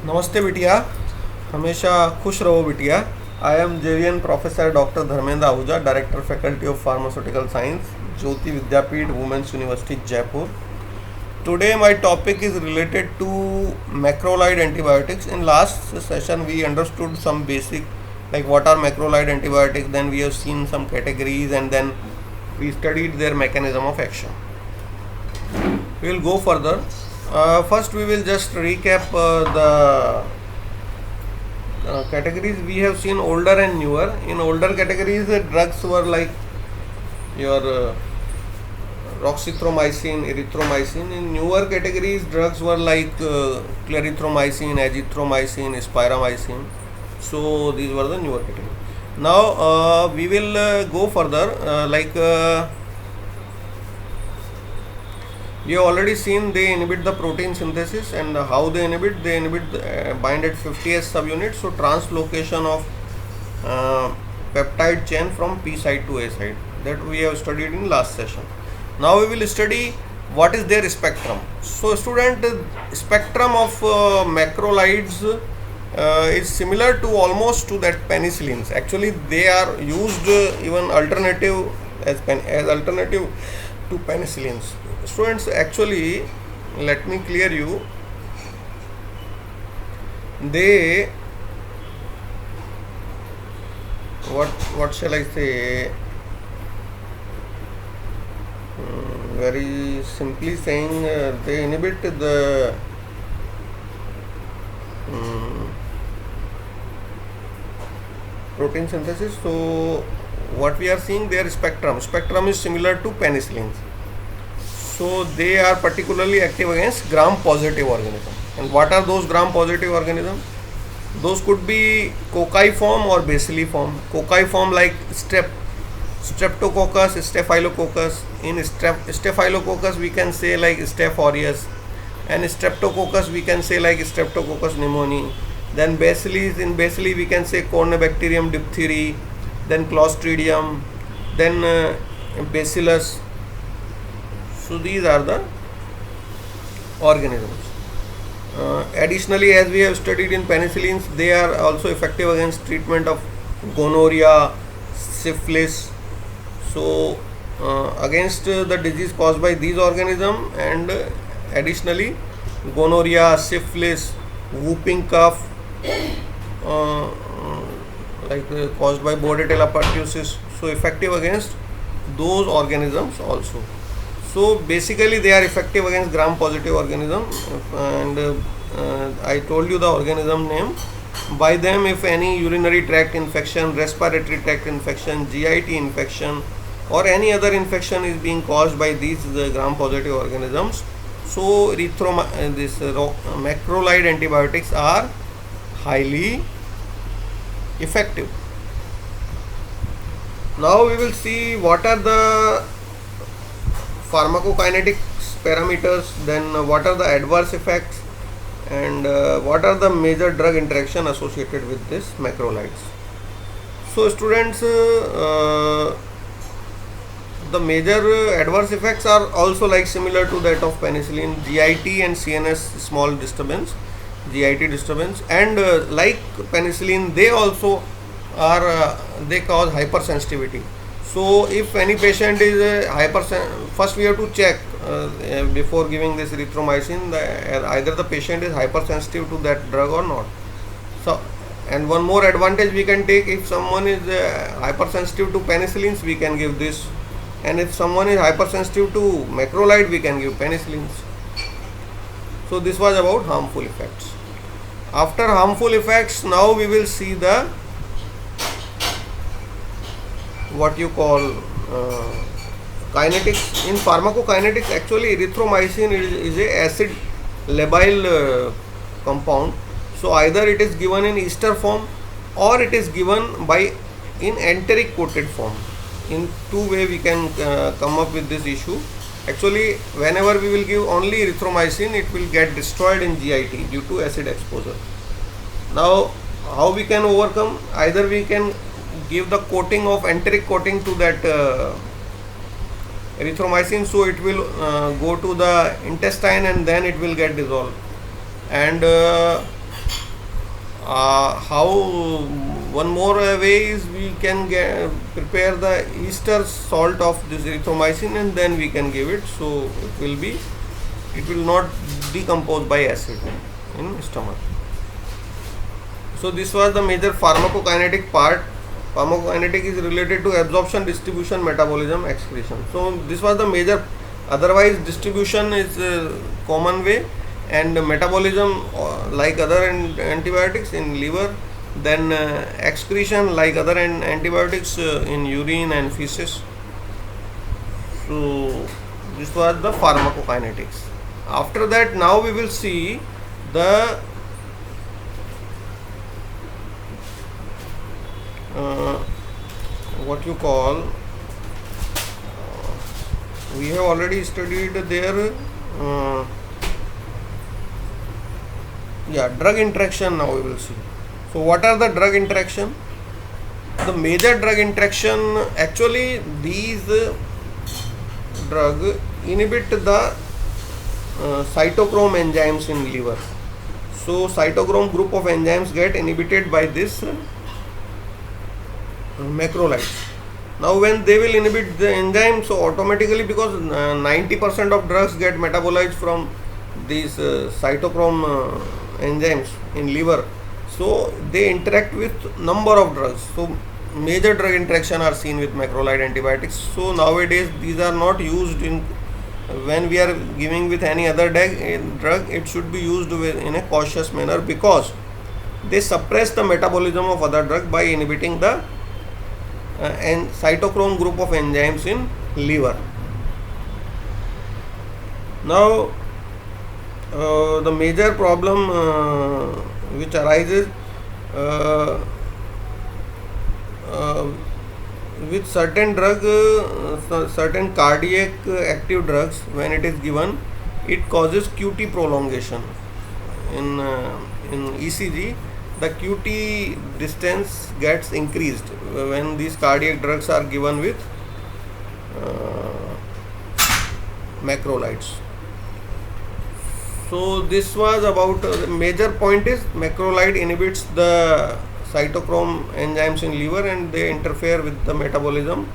नमस्ते बिटिया। हमेशा खुश रहो बिटिया। I am JVN professor doctor Dharmendra Ahuja, director faculty of pharmaceutical science, Jyoti Vidyapeeth, women's university, Jaipur. Today my topic is related to macrolide antibiotics. In last session we understood some basic like what are macrolide antibiotics, then we have seen some categories, and then we studied their mechanism of action. We will go further. First we will just recap the categories. We have seen older and newer. In older categories, drugs were like your roxithromycin, erythromycin. In newer categories, drugs were like clarithromycin, azithromycin, spiramycin. So these were the newer categories. Now we will go further. We have already seen they inhibit the protein synthesis, and how they inhibit. They inhibit bind at 50S subunit. So translocation of peptide chain from P side to A side, that we have studied in last session. Now we will study what is their spectrum. So student, spectrum of macrolides is similar to almost to that penicillins. Actually they are used even alternative as alternative to penicillins. Students, actually let me clear you, they what shall I say, very simply saying, they inhibit the protein synthesis. So what we are seeing, their spectrum is similar to penicillins. So they are particularly active against gram positive organism. And what are those gram positive organisms? Those could be cocciform or bacilliform. Cocciform like streptococcus, staphylococcus. In staphylococcus we can say like Staph aureus, and streptococcus we can say like Streptococcus pneumoniae. Then bacilli, in bacilli we can say Corynebacterium diphtheria, then Clostridium, then Bacillus. So these are the organisms. Additionally, as we have studied in penicillins, they are also effective against treatment of gonorrhea, syphilis. So against the disease caused by these organisms, and additionally gonorrhea, syphilis, whooping cough, caused by Bordetella pertussis. So effective against those organisms also. So basically they are effective against gram positive organism, and I told you the organism name. By them, if any urinary tract infection, respiratory tract infection, GIT infection, or any other infection is being caused by these gram positive organisms, so macrolide antibiotics are highly effective. Now we will see what are the pharmacokinetics parameters, then what are the adverse effects, and what are the major drug interaction associated with this macrolides. So students, the major adverse effects are also like similar to that of penicillin, GIT and CNS small disturbance, GIT disturbance, and like penicillin they also are they cause hypersensitivity. So if any patient is first we have to check before giving this erythromycin either the patient is hypersensitive to that drug or not. So, and one more advantage we can take, if someone is hypersensitive to penicillins, we can give this, and if someone is hypersensitive to macrolide, we can give penicillins. So this was about harmful effects. After harmful effects, now we will see the what you call kinetics. In pharmacokinetics, actually erythromycin is a acid labile compound. So either it is given in ester form or it is given by in enteric coated form. In two way we can come up with this issue. Actually whenever we will give only erythromycin, it will get destroyed in GIT due to acid exposure. Now how we can overcome? Either we can give the coating of enteric coating to that erythromycin, so it will go to the intestine and then it will get dissolved, and How one more way is we can prepare the ester salt of this erythromycin and then we can give it, so it will not decompose by acid in stomach. So this was the major pharmacokinetic part. Pharmacokinetic is related to absorption, distribution, metabolism, excretion. So this was the major. Otherwise distribution is a common way, and metabolism like other antibiotics in liver, then excretion like other antibiotics in urine and feces. So this was the pharmacokinetics. After that, now we will see the what you call, we have already studied there drug interaction. Now we will see. So what are the drug interaction? The major drug interaction, actually these drug inhibit the cytochrome enzymes in liver. So cytochrome group of enzymes get inhibited by this macrolides. Now when they will inhibit the enzyme, so automatically, because 90% of drugs get metabolized from these cytochrome enzymes in liver, so they interact with number of drugs. So major drug interaction are seen with macrolide antibiotics. So nowadays these are not used in, when we are giving with any other drug, it should be used in a cautious manner, because they suppress the metabolism of other drug by inhibiting the and cytochrome group of enzymes in liver. Now the major problem which arises with certain drug, certain cardiac active drugs, when it is given, it causes QT prolongation. In ECG, the QT distance gets increased when these cardiac drugs are given with macrolides. So this was about the major point is macrolide inhibits the cytochrome enzymes in liver and they interfere with the metabolism,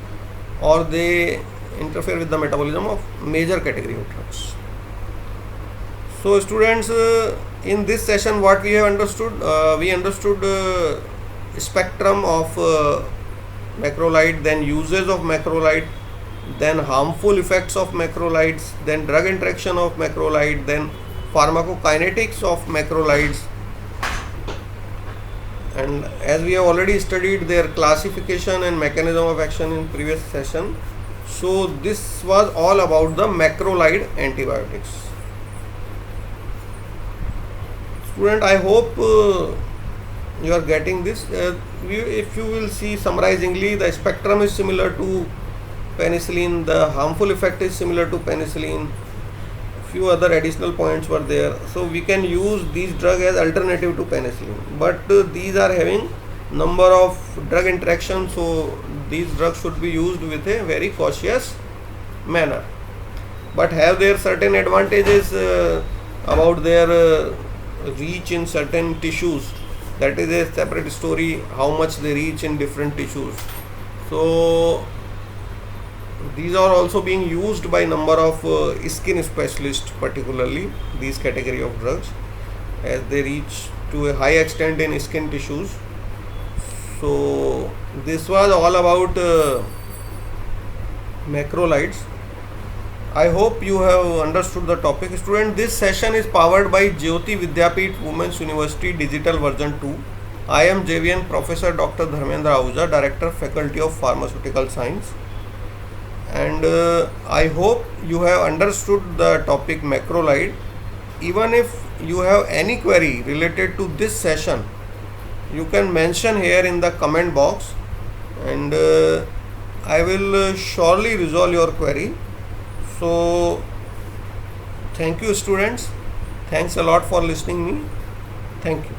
or they interfere with the metabolism of major category of drugs. So students, in this session what we have understood, we understood spectrum of macrolide, then uses of macrolide, then harmful effects of macrolides, then drug interaction of macrolide, then pharmacokinetics of macrolides, and as we have already studied their classification and mechanism of action in previous session. So this was all about the macrolide antibiotics. Student, I hope you are getting this. If you will see summarizingly, the spectrum is similar to penicillin, the harmful effect is similar to penicillin, few other additional points were there. So we can use these drugs as alternative to penicillin, but these are having number of drug interactions, so these drugs should be used with a very cautious manner, but have their certain advantages about their reach in certain tissues. That is a separate story, how much they reach in different tissues. So these are also being used by number of skin specialists, particularly these category of drugs, as they reach to a high extent in skin tissues. So this was all about macrolides. I hope you have understood the topic. Student, this session is powered by Jyoti Vidyapeeth Women's University Digital Version 2. I am JVN Professor Dr. Dharmendra Ahuja, Director Faculty of Pharmaceutical Science, and I hope you have understood the topic macrolide. Even if you have any query related to this session, you can mention here in the comment box, and I will surely resolve your query. So thank you students, thanks a lot for listening me. Thank you.